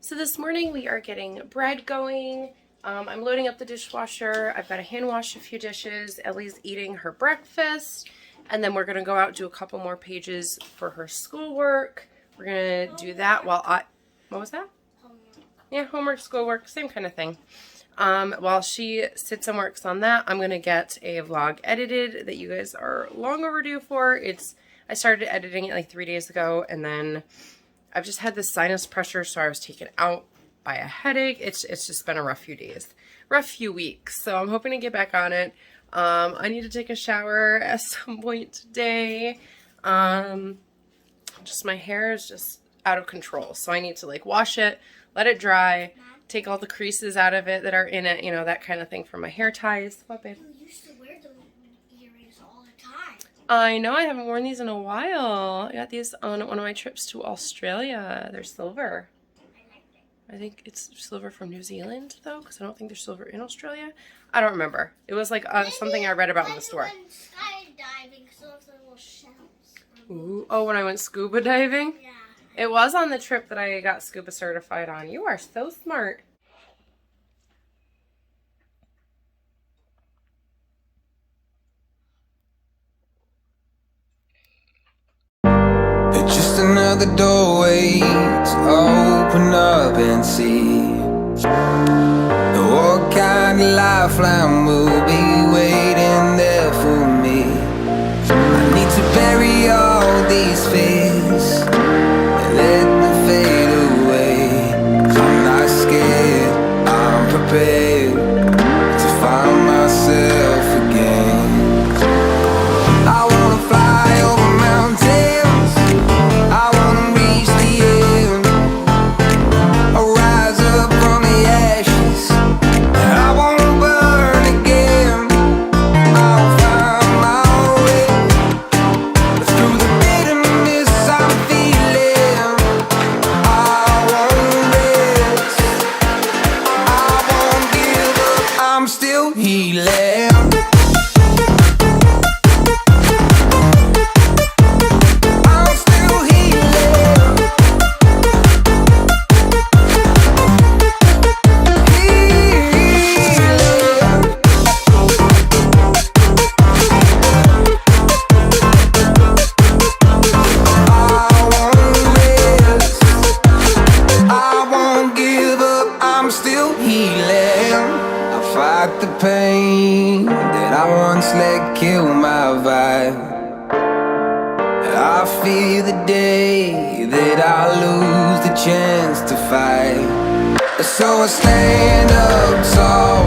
So this morning we are getting bread going. I'm loading up the dishwasher. I've got to hand wash a few dishes. Ellie's eating her breakfast. And then we're going to go out and do a couple more pages for her schoolwork. We're going to do that while what was that? Homework. Yeah, homework, schoolwork, same kind of thing. While she sits and works on that, I'm going to get a vlog edited that you guys are long overdue for. I started editing it like 3 days ago, and then I've just had this sinus pressure, so I was taken out by a headache. It's just been a rough few days, rough few weeks. So I'm hoping to get back on it. I need to take a shower at some point today. Just my hair is just out of control, so I need to like wash it, let it dry, take all the creases out of it that are in it, you know, that kind of thing for my hair ties. What, babe? You used to wear those earrings all the time. I know, I haven't worn these in a while. I got these on one of my trips to Australia. They're silver. I think it's silver from New Zealand, though, because I don't think they're silver in Australia. I don't remember. It was like something I read about in the store. Skydiving, so it's little shells. Ooh. Oh, when I went scuba diving? Yeah. It was on the trip that I got scuba certified on. You are so smart. It's just another doorway to open up and see what kind of lifeline will be waiting there for me. I need to bury all these fears and let them fade away. I'm not scared, I'm prepared to find myself again. I wanna fly over mountains, I wanna reach the end, I'll rise up from the ashes, I wanna burn again, I'll find my way through the bitterness I'm feeling. I won't rest, I won't give up, I'm still healing. The pain that I once let kill my vibe, I fear the day that I lose the chance to fight. So I stand up tall,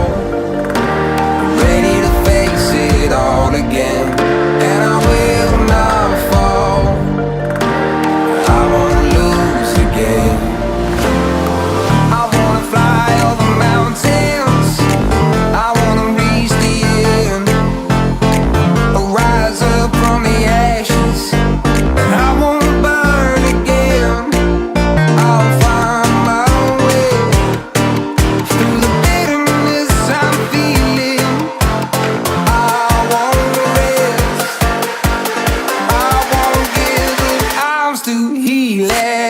ready to face it all again, and I will not fall, I won't lose again. I wanna fly over mountains, I wanna reach the end, I'll rise up from the ashes, and I won't burn again, I'll find my way through the bitterness I'm feeling. I won't rest, I won't give up, I'm still healing.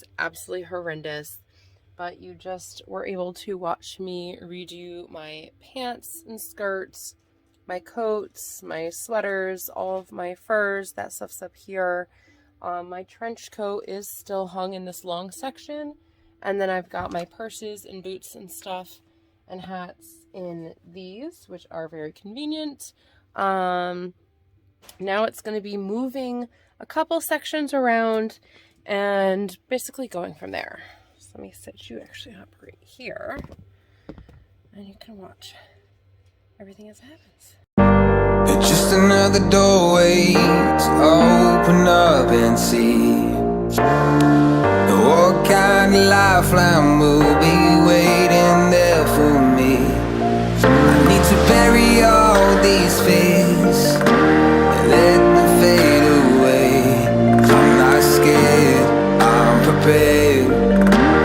was absolutely horrendous. But you just were able to watch me redo my pants and skirts, my coats, my sweaters, all of my furs. That stuff's up here. My trench coat is still hung in this long section. And then I've got my purses and boots and stuff and hats in these, which are very convenient. Now it's going to be moving a couple sections around and basically going from there. So let me set you actually up right here and you can watch everything as it happens. It's just another doorway to open up and see what kind of lifeline will be waiting there for me. I need to bury all these fears and let them fade away. I'm not scared, I'm prepared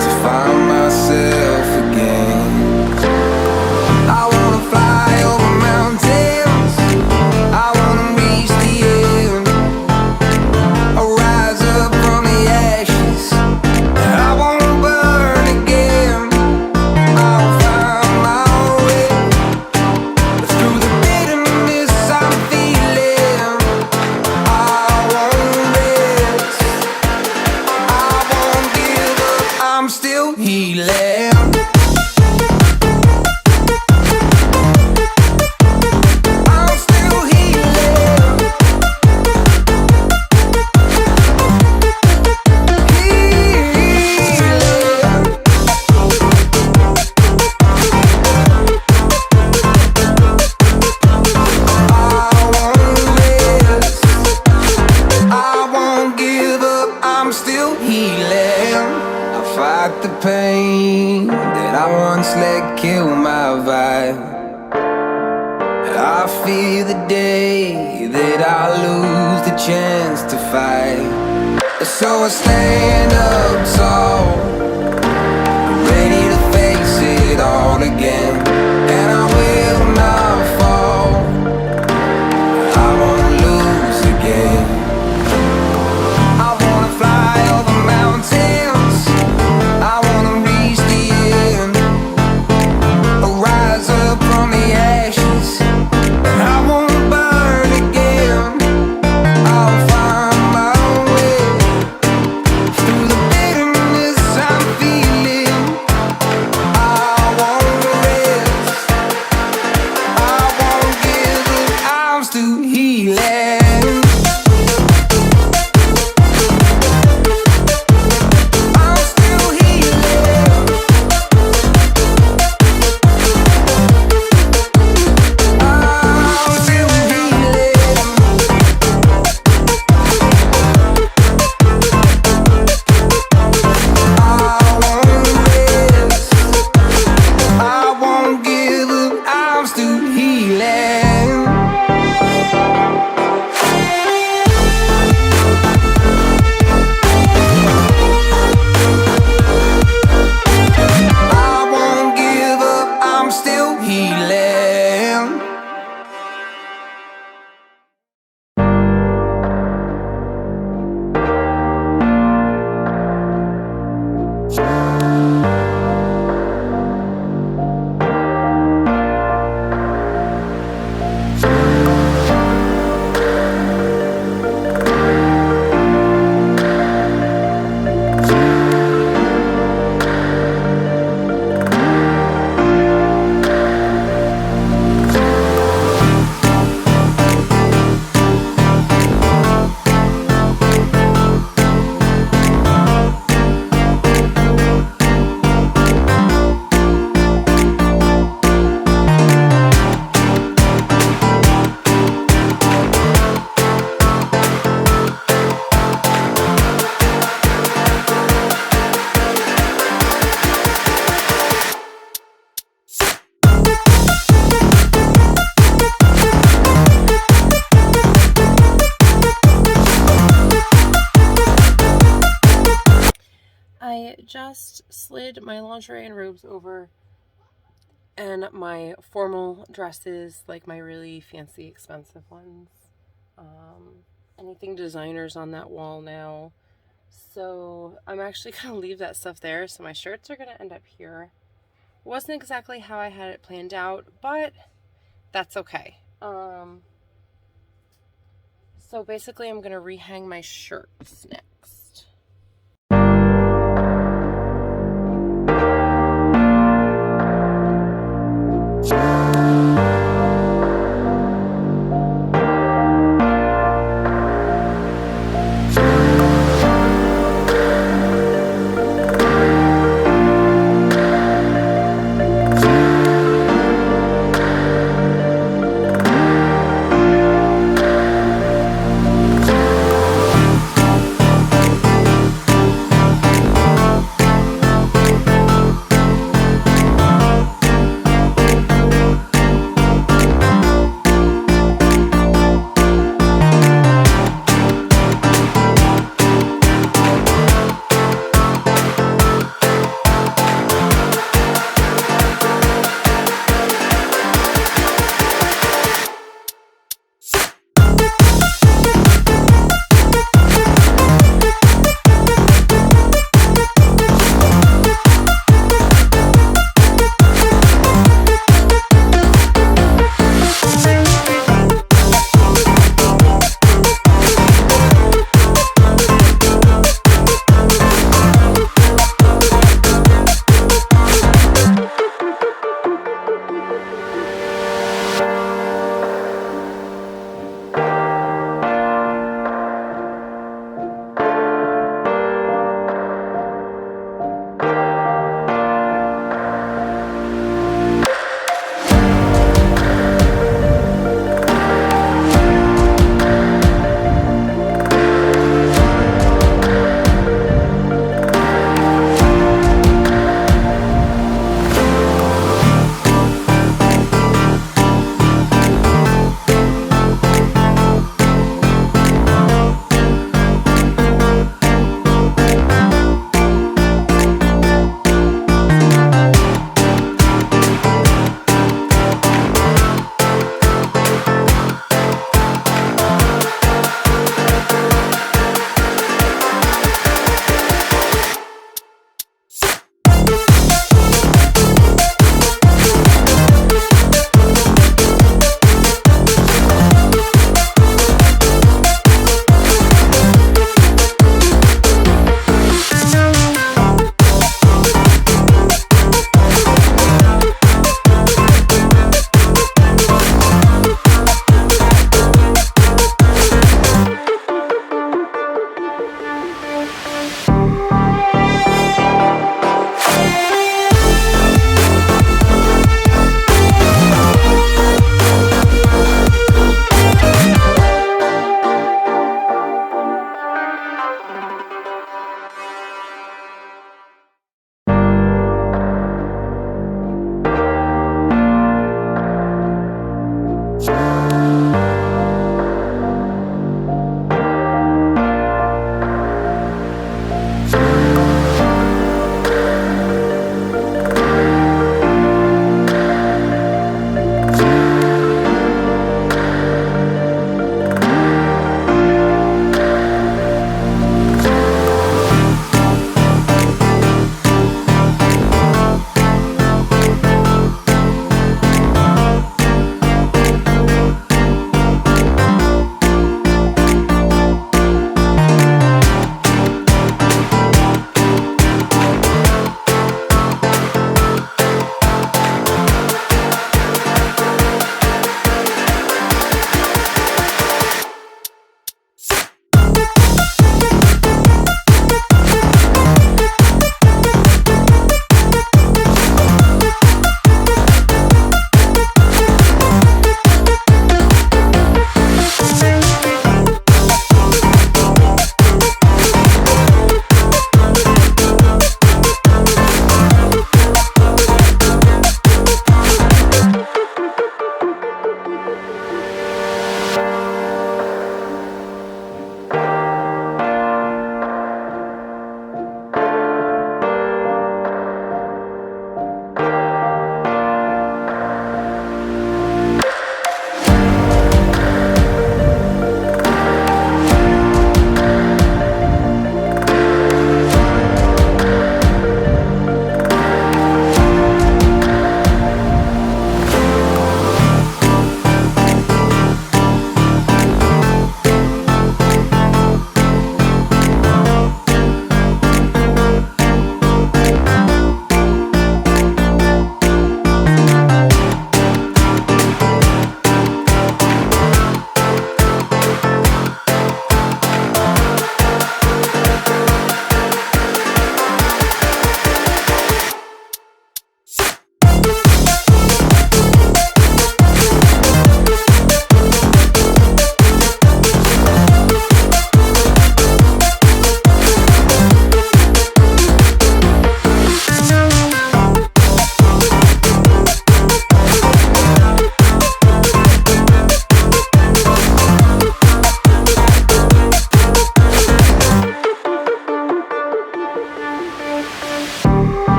to find myself again. I wanna fly over mountains, I wanna reach the end, I'll rise up from the ashes, I wanna burn again. I'll find my way through the bitterness I'm feeling. I won't rest, I won't give up, I'm still healing. I'm still healing. I won't give up, I'm still healing. I fight the pain that I once let kill my vibe. I fear the day that I lose the chance to fight. So I stand up tall, ready to face it all again. And I will not fall, I won't lose again. I wanna fly over mountains, I wanna reach the end, I'll rise up from the ashes, and I wanna burn again. I'll find my way through the bitterness I'm feeling. I won't rest, I won't give up, I'm still healing. I'm still healing. I'm still healing. I won't rest, I won't give up, I'm still healing. I won't give up, I'm still healing. I just slid my lingerie and robes over and my formal dresses, like my really fancy expensive ones. Anything designers on that wall now. So I'm actually going to leave that stuff there. So my shirts are going to end up here. Wasn't exactly how I had it planned out, but that's okay. So basically I'm going to rehang my shirts next.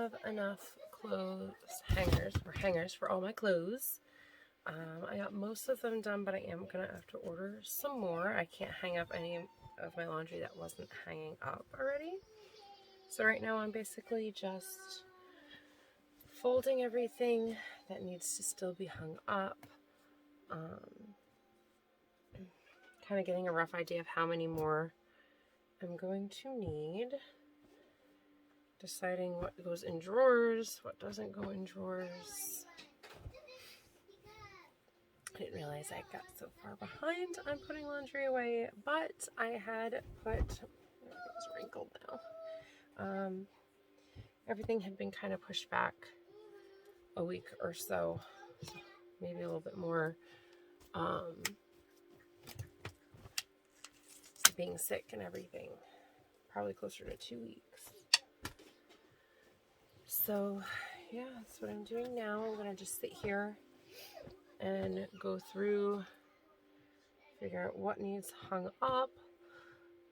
have enough hangers for all my clothes. I got most of them done, but I am going to have to order some more. I can't hang up any of my laundry that wasn't hanging up already. So right now I'm basically just folding everything that needs to still be hung up. Kind of getting a rough idea of how many more I'm going to need. Deciding what goes in drawers, what doesn't go in drawers. I didn't realize I got so far behind on putting laundry away, but I had put, it's wrinkled now. Everything had been kind of pushed back a week or so, maybe a little bit more. Being sick and everything, probably closer to 2 weeks. So yeah, that's what I'm doing now. I'm gonna just sit here and go through, figure out what needs hung up,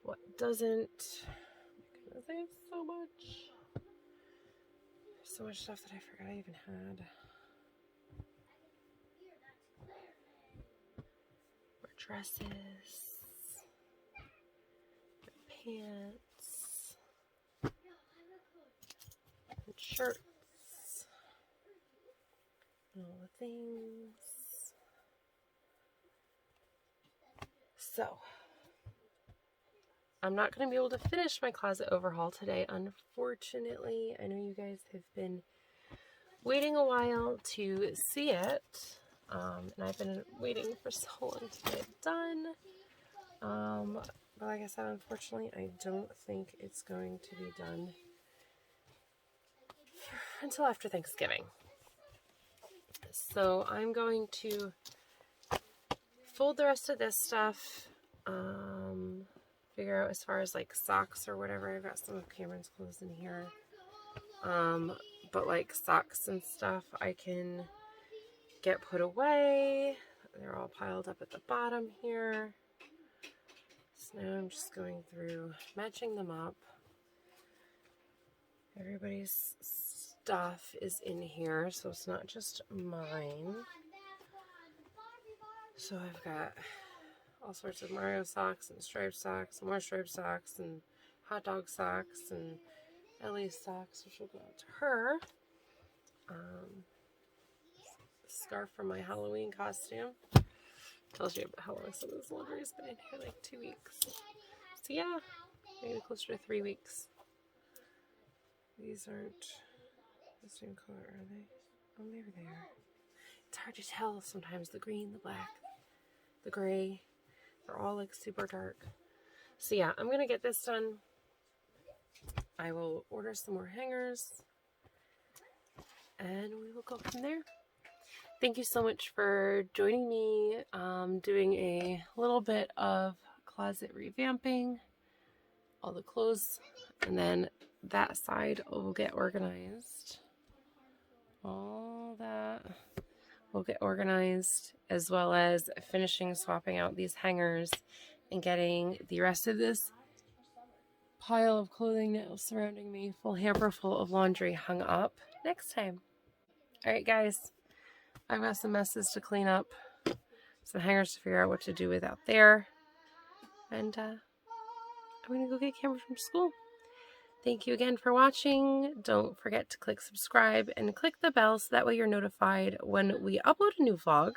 what doesn't. Goodness, I have so much stuff that I forgot I even had. More dresses, pants, and shirts, and all the things. So, I'm not going to be able to finish my closet overhaul today, unfortunately. I know you guys have been waiting a while to see it, and I've been waiting for so long to get it done. But like I said, unfortunately, I don't think it's going to be done until after Thanksgiving. So I'm going to fold the rest of this stuff, figure out as far as like socks or whatever. I've got some of Cameron's clothes in here. But like socks and stuff I can get put away. They're all piled up at the bottom here. So now I'm just going through, matching them up. Everybody's stuff is in here, so it's not just mine. So I've got all sorts of Mario socks and striped socks, and more striped socks, and hot dog socks, and Ellie's socks, which will go out to her. Scarf from my Halloween costume. Tells you about how long some of this laundry has been in here, like 2 weeks. So yeah, maybe closer to 3 weeks. These aren't the same color, are they? Oh, maybe they are. It's hard to tell sometimes. The green, the black, the gray, they're all like super dark. So yeah, I'm gonna get this done. I will order some more hangers and we will go from there. Thank you so much for joining me, doing a little bit of closet revamping, all the clothes, and then that side will get organized. All that will get organized, as well as finishing swapping out these hangers and getting the rest of this pile of clothing that was surrounding me, full hamper full of laundry, hung up next time. Alright guys, I've got some messes to clean up, some hangers to figure out what to do with out there, and I'm going to go get Cameron from school. Thank you again for watching. Don't forget to click subscribe and click the bell so that way you're notified when we upload a new vlog.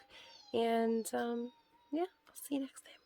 And yeah, I'll see you next time.